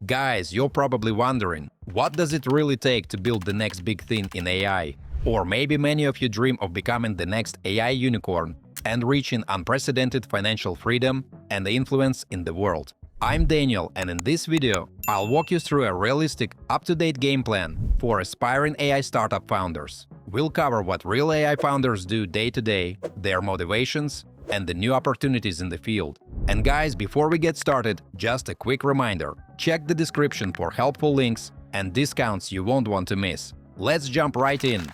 Guys, you're probably wondering, what does it really take to build the next big thing in AI? Or maybe many of you dream of becoming the next AI unicorn and reaching unprecedented financial freedom and influence in the world. I'm Daniel, and in this video, I'll walk you through a realistic, up-to-date game plan for aspiring AI startup founders. We'll cover what real AI founders do day to day, their motivations, and the new opportunities in the field. And guys, before we get started, just a quick reminder, check the description for helpful links and discounts you won't want to miss. Let's jump right in.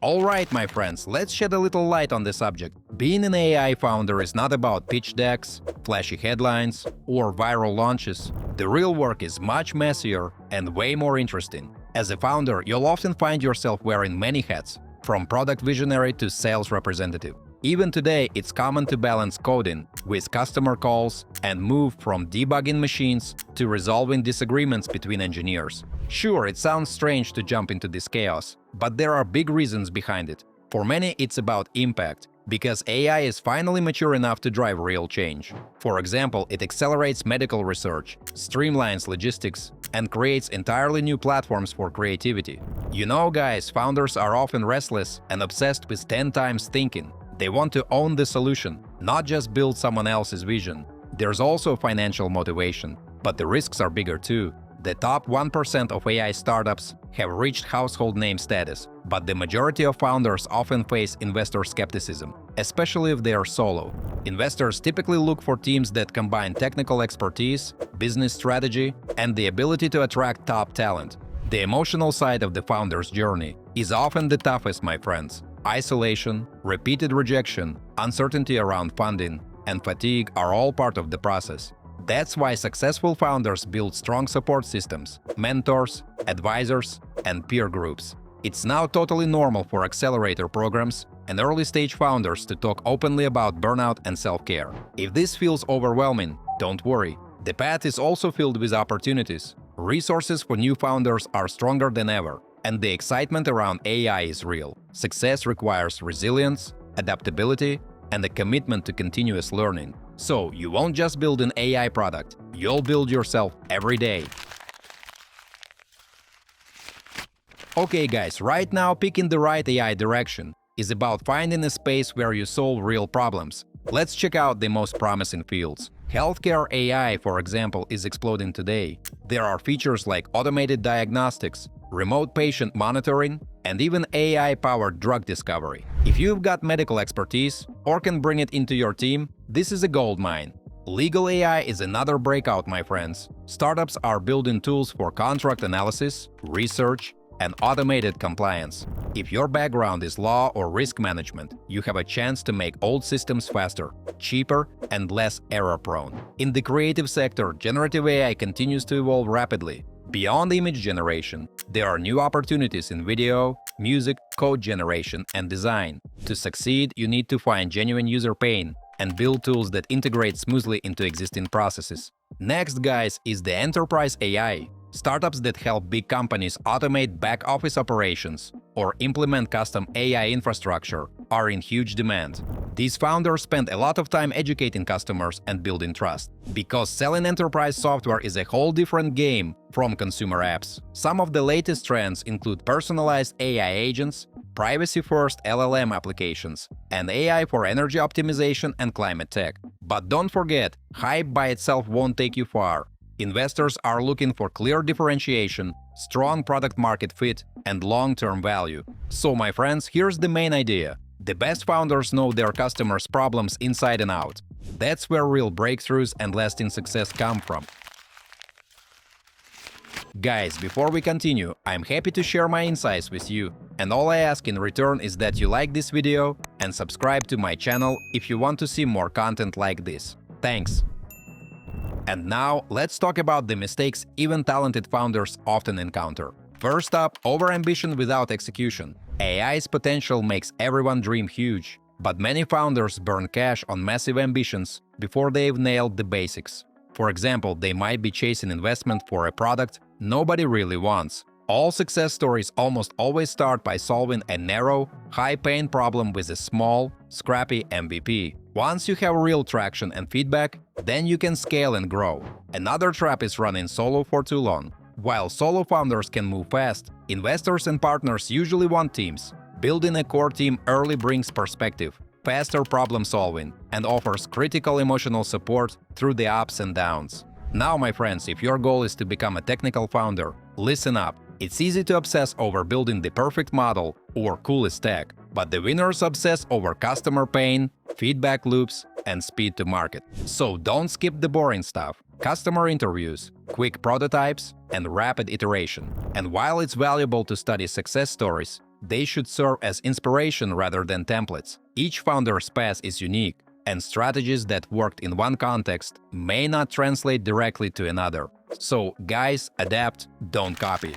Alright, my friends, let's shed a little light on the subject. Being an AI founder is not about pitch decks, flashy headlines, or viral launches. The real work is much messier and way more interesting. As a founder, you'll often find yourself wearing many hats, from product visionary to sales representative. Even today, it's common to balance coding with customer calls and move from debugging machines to resolving disagreements between engineers. Sure, it sounds strange to jump into this chaos, but there are big reasons behind it. For many, it's about impact, because AI is finally mature enough to drive real change. For example, it accelerates medical research, streamlines logistics, and creates entirely new platforms for creativity. You know, guys, founders are often restless and obsessed with 10 times thinking. They want to own the solution, not just build someone else's vision. There's also financial motivation, but the risks are bigger too. The top 1% of AI startups have reached household name status, but the majority of founders often face investor skepticism, especially if they are solo. Investors typically look for teams that combine technical expertise, business strategy, and the ability to attract top talent. The emotional side of the founder's journey is often the toughest, my friends. Isolation, repeated rejection, uncertainty around funding, and fatigue are all part of the process. That's why successful founders build strong support systems, mentors, advisors, and peer groups. It's now totally normal for accelerator programs and early-stage founders to talk openly about burnout and self-care. If this feels overwhelming, don't worry. The path is also filled with opportunities. Resources for new founders are stronger than ever, and the excitement around AI is real. Success requires resilience, adaptability, and a commitment to continuous learning. So, you won't just build an AI product, you'll build yourself every day. Okay guys, right now picking the right AI direction is about finding a space where you solve real problems. Let's check out the most promising fields. Healthcare AI, for example, is exploding today. There are features like automated diagnostics, remote patient monitoring, and even AI-powered drug discovery. If you've got medical expertise or can bring it into your team, this is a goldmine. Legal AI is another breakout, my friends. Startups are building tools for contract analysis, research, and automated compliance. If your background is law or risk management, you have a chance to make old systems faster, cheaper, and less error-prone. In the creative sector, generative AI continues to evolve rapidly. Beyond image generation, there are new opportunities in video, music, code generation, and design. To succeed, you need to find genuine user pain and build tools that integrate smoothly into existing processes. Next, guys, is the enterprise AI. Startups that help big companies automate back-office operations or implement custom AI infrastructure are in huge demand. These founders spend a lot of time educating customers and building trust, because selling enterprise software is a whole different game from consumer apps. Some of the latest trends include personalized AI agents, privacy-first LLM applications, and AI for energy optimization and climate tech. But don't forget, hype by itself won't take you far. Investors are looking for clear differentiation, strong product-market fit, and long-term value. So, my friends, here's the main idea. The best founders know their customers' problems inside and out. That's where real breakthroughs and lasting success come from. Guys, before we continue, I'm happy to share my insights with you, and all I ask in return is that you like this video and subscribe to my channel if you want to see more content like this. Thanks! And now, let's talk about the mistakes even talented founders often encounter. First up, overambition without execution. AI's potential makes everyone dream huge, but many founders burn cash on massive ambitions before they've nailed the basics. For example, they might be chasing investment for a product nobody really wants, All success stories almost always start by solving a narrow, high-pain problem with a small, scrappy MVP. Once you have real traction and feedback, then you can scale and grow. Another trap is running solo for too long. While solo founders can move fast, investors and partners usually want teams. Building a core team early brings perspective, faster problem-solving, and offers critical emotional support through the ups and downs. Now, my friends, if your goal is to become a technical founder, listen up. It's easy to obsess over building the perfect model or coolest tech, but the winners obsess over customer pain, feedback loops, and speed to market. So don't skip the boring stuff. Customer interviews, quick prototypes, and rapid iteration. And while it's valuable to study success stories, they should serve as inspiration rather than templates. Each founder's path is unique, and strategies that worked in one context may not translate directly to another. So, guys, adapt, don't copy.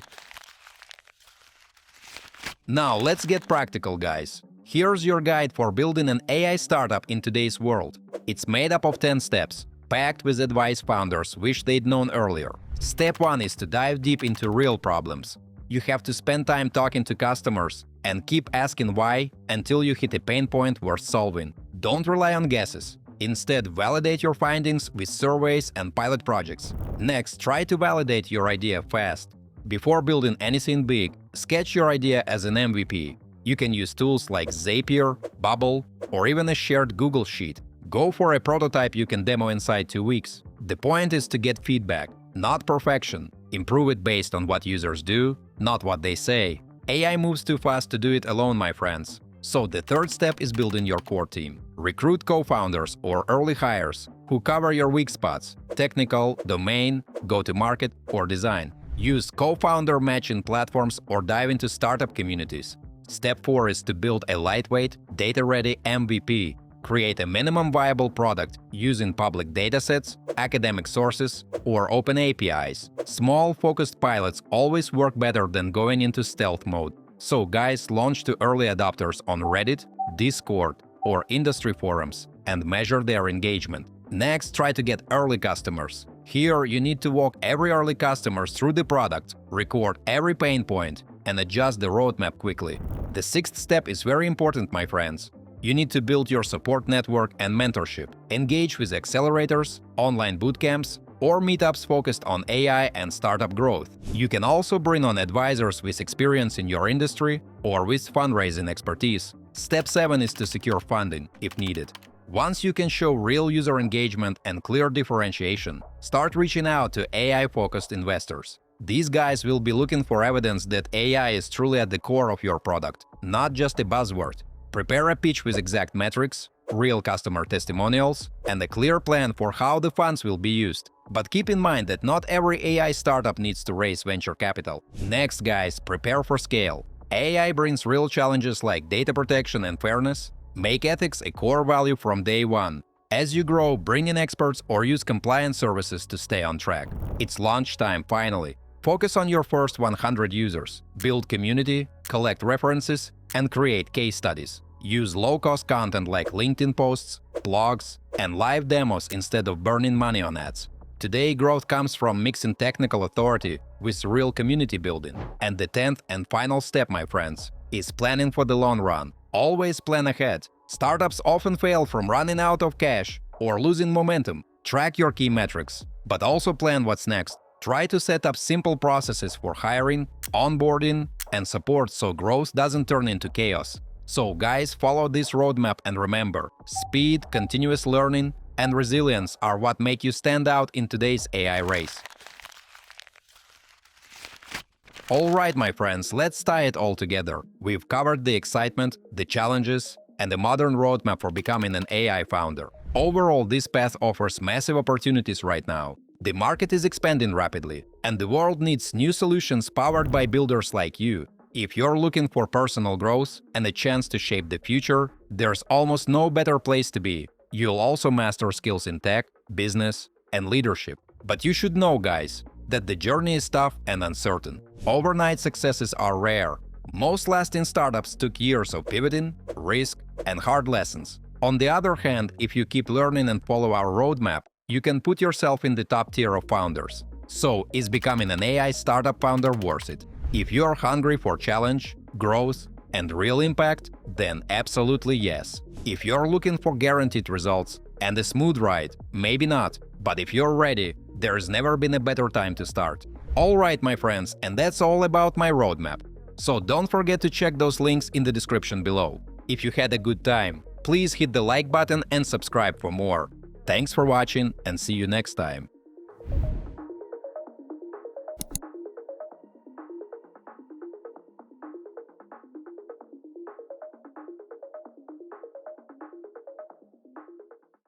Now, let's get practical, guys. Here's your guide for building an AI startup in today's world. It's made up of 10 steps, packed with advice founders wish they'd known earlier. Step 1 is to dive deep into real problems. You have to spend time talking to customers and keep asking why until you hit a pain point worth solving. Don't rely on guesses. Instead, validate your findings with surveys and pilot projects. Next, try to validate your idea fast. Before building anything big, sketch your idea as an MVP. You can use tools like Zapier, Bubble, or even a shared Google Sheet. Go for a prototype you can demo inside 2 weeks. The point is to get feedback, not perfection. Improve it based on what users do, not what they say. AI moves too fast to do it alone, my friends. So the third step is building your core team. Recruit co-founders or early hires who cover your weak spots: technical, domain, go-to-market, or design. Use co-founder matching platforms or dive into startup communities. Step 4 is to build a lightweight, data-ready MVP. Create a minimum viable product using public datasets, academic sources, or open APIs. Small, focused pilots always work better than going into stealth mode. So, guys, launch to early adopters on Reddit, Discord, or industry forums and measure their engagement. Next, try to get early customers. Here, you need to walk every early customer through the product, record every pain point, and adjust the roadmap quickly. The sixth step is very important, my friends. You need to build your support network and mentorship. Engage with accelerators, online bootcamps, or meetups focused on AI and startup growth. You can also bring on advisors with experience in your industry or with fundraising expertise. Step 7 is to secure funding, if needed. Once you can show real user engagement and clear differentiation, start reaching out to AI-focused investors. These guys will be looking for evidence that AI is truly at the core of your product, not just a buzzword. Prepare a pitch with exact metrics, real customer testimonials, and a clear plan for how the funds will be used. But keep in mind that not every AI startup needs to raise venture capital. Next, guys, prepare for scale. AI brings real challenges like data protection and fairness. Make ethics a core value from day one. As you grow, bring in experts or use compliance services to stay on track. It's launch time, finally. Focus on your first 100 users. Build community, collect references, and create case studies. Use low-cost content like LinkedIn posts, blogs, and live demos instead of burning money on ads. Today, growth comes from mixing technical authority with real community building. And the 10th and final step, my friends, is planning for the long run. Always plan ahead. Startups often fail from running out of cash or losing momentum. Track your key metrics, but also plan what's next. Try to set up simple processes for hiring, onboarding, and support so growth doesn't turn into chaos. So, guys, follow this roadmap and remember, speed, continuous learning, and resilience are what make you stand out in today's AI race. Alright, my friends, let's tie it all together. We've covered the excitement, the challenges, and the modern roadmap for becoming an AI founder. Overall, this path offers massive opportunities right now. The market is expanding rapidly, and the world needs new solutions powered by builders like you. If you're looking for personal growth and a chance to shape the future, there's almost no better place to be. You'll also master skills in tech, business, and leadership. But you should know, guys, that the journey is tough and uncertain. Overnight successes are rare. Most lasting startups took years of pivoting, risk, and hard lessons. On the other hand, if you keep learning and follow our roadmap, you can put yourself in the top tier of founders. So, is becoming an AI startup founder worth it? If you're hungry for challenge, growth, and real impact, then absolutely yes. If you're looking for guaranteed results and a smooth ride, maybe not, but if you're ready, there's never been a better time to start. Alright, my friends, and that's all about my roadmap. So don't forget to check those links in the description below. If you had a good time, please hit the like button and subscribe for more. Thanks for watching and see you next time.